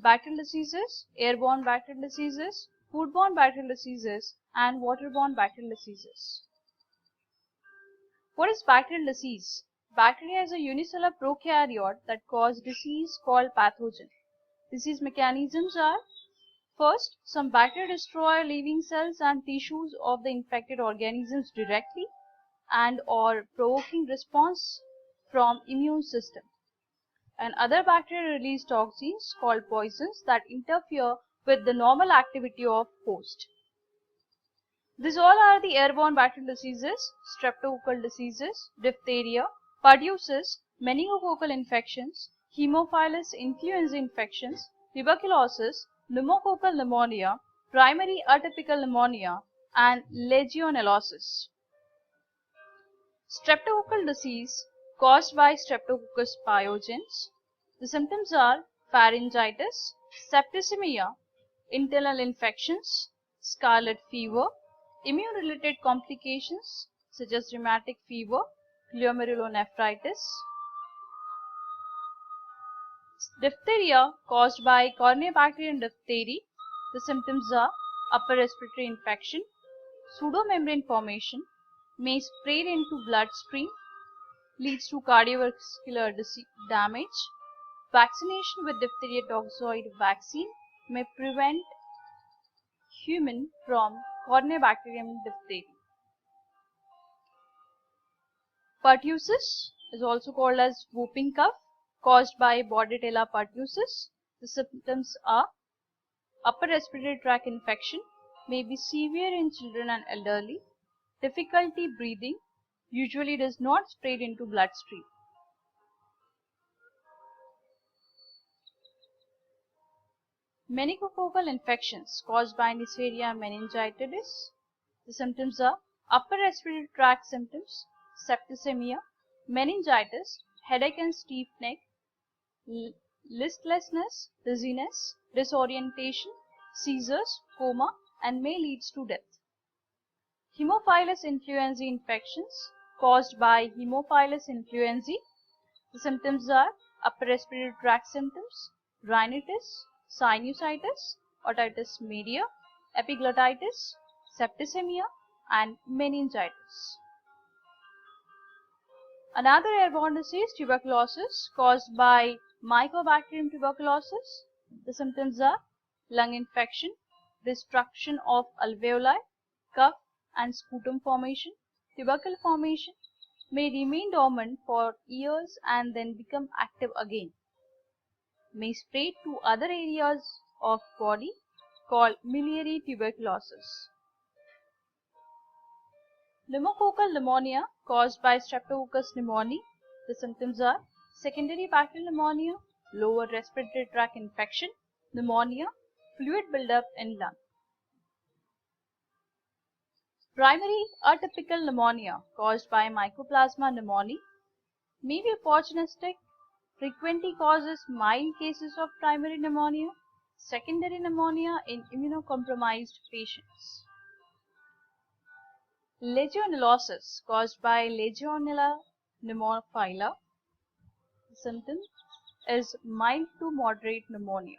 bacterial diseases, airborne bacterial diseases, foodborne bacterial diseases, and waterborne bacterial diseases. What is bacterial disease? Bacteria is a unicellular prokaryote that cause disease called pathogen. Disease mechanisms are: first, some bacteria destroy living cells and tissues of the infected organisms directly and or provoking response from immune system. And other bacteria release toxins called poisons that interfere with the normal activity of host. These all are the airborne bacterial diseases: streptococcal diseases, diphtheria, pertussis, meningococcal infections, Haemophilus influenza infections, tuberculosis, pneumococcal pneumonia, primary atypical pneumonia, and legionellosis. Streptococcal disease caused by Streptococcus pyogenes. The symptoms are pharyngitis, septicemia, internal infections, scarlet fever, immune-related complications such as rheumatic fever, glomerulonephritis. Diphtheria caused by Corynebacterium diphtheriae. The symptoms are upper respiratory infection, pseudomembrane formation, may spread into bloodstream, leads to cardiovascular damage. Vaccination with diphtheria toxoid vaccine may prevent human from Corynebacterium diphtheriae. Pertussis is also called as whooping cough, caused by Bordetella pertussis. The symptoms are upper respiratory tract infection, may be severe in children and elderly, difficulty breathing, usually does not spread into bloodstream. Meningococcal infections caused by Neisseria meningitidis. The symptoms are upper respiratory tract symptoms, septicemia, meningitis, headache and stiff neck, listlessness, dizziness, disorientation, seizures, coma, and may lead to death. Haemophilus influenzae infections caused by Haemophilus influenzae. The symptoms are upper respiratory tract symptoms, rhinitis, sinusitis, otitis media, epiglottitis, septicemia, and meningitis. Another airborne disease, tuberculosis, caused by Mycobacterium tuberculosis. The symptoms are lung infection, destruction of alveoli, cough and sputum formation. Tubercle formation may remain dormant for years and then become active again. May spread to other areas of body called miliary tuberculosis. Pneumococcal pneumonia caused by Streptococcus pneumoniae. The symptoms are secondary bacterial pneumonia, lower respiratory tract infection, pneumonia, fluid buildup in lung. Primary atypical pneumonia caused by Mycoplasma pneumoniae may be opportunistic, frequently causes mild cases of primary pneumonia, secondary pneumonia in immunocompromised patients. Legionellosis caused by Legionella pneumophila. The symptom is mild to moderate pneumonia.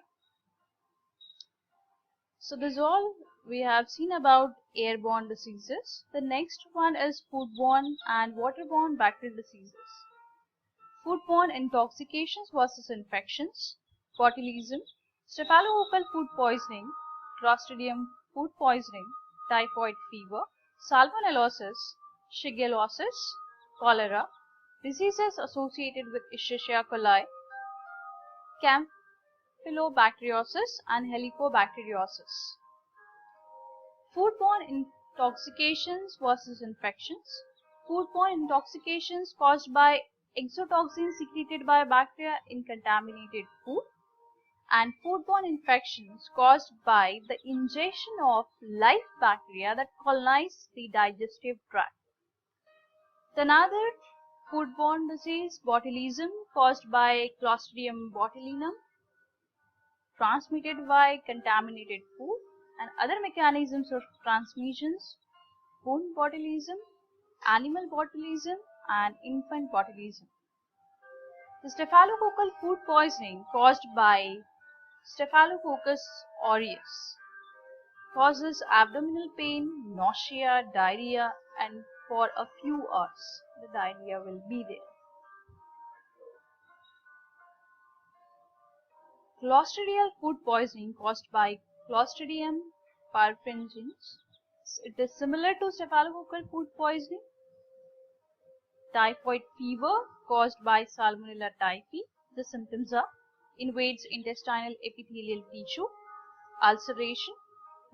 So this is all we have seen about airborne diseases. The next one is foodborne and waterborne bacterial diseases. Foodborne intoxications versus infections, botulism, staphylococcal food poisoning, Clostridium food poisoning, typhoid fever, salmonellosis, shigellosis, cholera, diseases associated with Escherichia coli, Campylobacteriosis, and Helicobacteriosis. Foodborne intoxications versus infections. Foodborne intoxications caused by exotoxins secreted by bacteria in contaminated food, and foodborne infections caused by the ingestion of live bacteria that colonize the digestive tract. Another foodborne disease, botulism, caused by Clostridium botulinum, transmitted by contaminated food, and other mechanisms of transmissions, wound botulism, animal botulism, and infant botulism. The staphylococcal food poisoning caused by Staphylococcus aureus causes abdominal pain, nausea, diarrhea, and for a few hours the diarrhea will be there. Clostridial food poisoning caused by Clostridium perfringens. It is similar to staphylococcal food poisoning. Typhoid fever caused by Salmonella typhi. The symptoms are invades intestinal epithelial tissue, ulceration,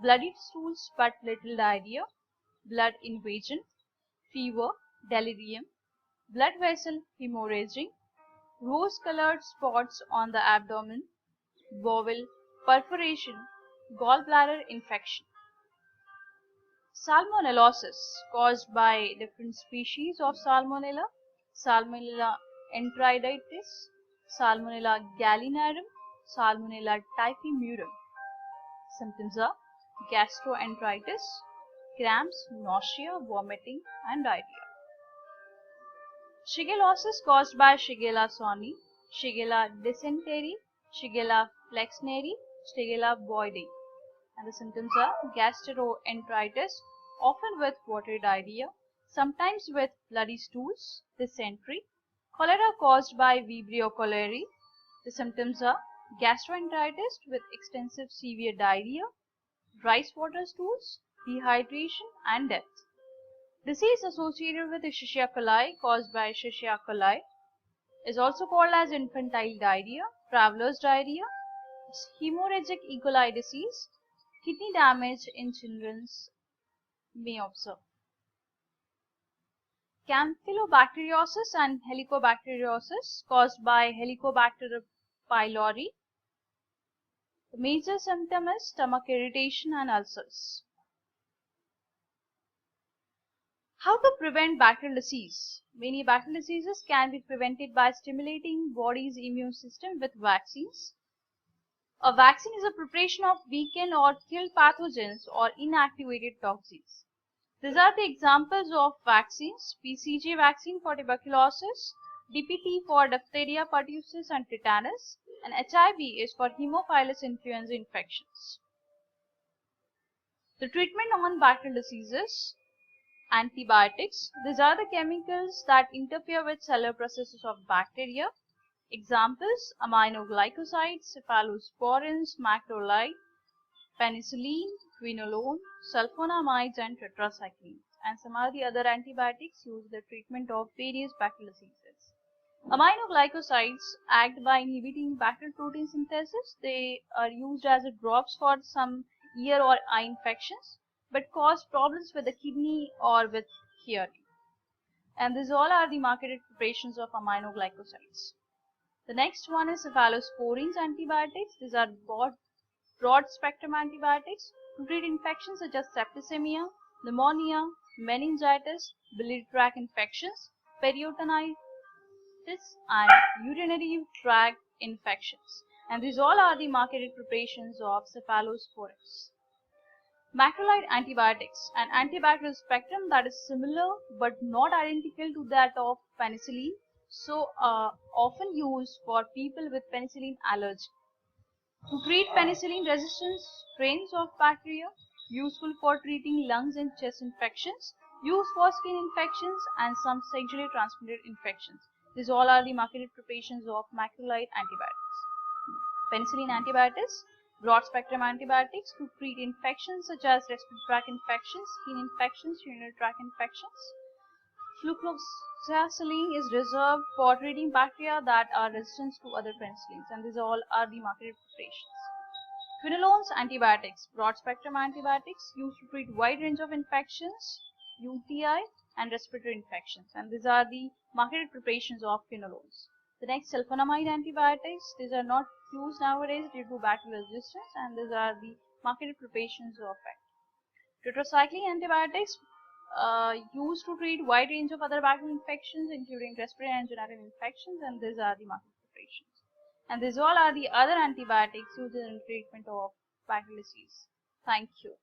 bloody stools but little diarrhea, blood invasion, fever, delirium, blood vessel hemorrhaging, rose-colored spots on the abdomen, bowel perforation, gallbladder infection. Salmonellosis caused by different species of Salmonella, Salmonella enteritis, Salmonella gallinarum, Salmonella typhimurium. Symptoms are gastroenteritis, cramps, nausea, vomiting, and diarrhea. Shigellosis caused by Shigella sonnei, Shigella dysentery, Shigella flexneri, Shigella boydii. And the symptoms are gastroenteritis, often with watery diarrhea, sometimes with bloody stools, dysentery, cholera caused by Vibrio cholerae. The symptoms are gastroenteritis with extensive severe diarrhea, rice water stools, dehydration, and death. Disease associated with Escherichia coli caused by Escherichia coli is also called as infantile diarrhea, traveler's diarrhea, hemorrhagic E. coli disease, kidney damage in children may observe. Campylobacteriosis and helicobacteriosis caused by Helicobacter pylori. The major symptom is stomach irritation and ulcers. How to prevent bacterial disease? Many bacterial diseases can be prevented by stimulating body's immune system with vaccines. A vaccine is a preparation of weakened or killed pathogens or inactivated toxins. These are the examples of vaccines: BCG vaccine for tuberculosis, DPT for diphtheria, pertussis, and tetanus, and HIV is for Haemophilus influenza infections. The treatment on bacterial diseases: antibiotics. These are the chemicals that interfere with cellular processes of bacteria. Examples: aminoglycosides, cephalosporins, macrolide, penicillin, quinolone, sulfonamides, and tetracyclines. And some are the other antibiotics used in the treatment of various bacterial diseases. Aminoglycosides act by inhibiting bacterial protein synthesis. They are used as drops for some ear or eye infections, but cause problems with the kidney or with hearing. And these all are the marketed preparations of aminoglycosides. The next one is cephalosporins antibiotics. These are broad spectrum antibiotics to treat infections such as septicemia, pneumonia, meningitis, biliary tract infections, peritonitis, and urinary tract infections. And these all are the marketed preparations of cephalosporins. Macrolide antibiotics, an antibacterial spectrum that is similar but not identical to that of penicillin, so often used for people with penicillin allergy. To treat penicillin resistant strains of bacteria, useful for treating lungs and chest infections, used for skin infections and some sexually transmitted infections. These all are the marketed preparations of macrolide antibiotics. Penicillin antibiotics, broad spectrum antibiotics to treat infections such as respiratory tract infections, skin infections, urinary tract infections. Flucloxacillin is reserved for treating bacteria that are resistant to other penicillins, and these all are the marketed preparations. Quinolones antibiotics, broad spectrum antibiotics used to treat wide range of infections, UTI, and respiratory infections, and these are the marketed preparations of quinolones. The next, sulfonamide antibiotics. These are not used nowadays due to bacterial resistance, and these are the marketed preparations of it. Tetracycline antibiotics used to treat wide range of other bacterial infections including respiratory and genital infections, and these are the marketed preparations. And these all are the other antibiotics used in treatment of bacterial disease. Thank you.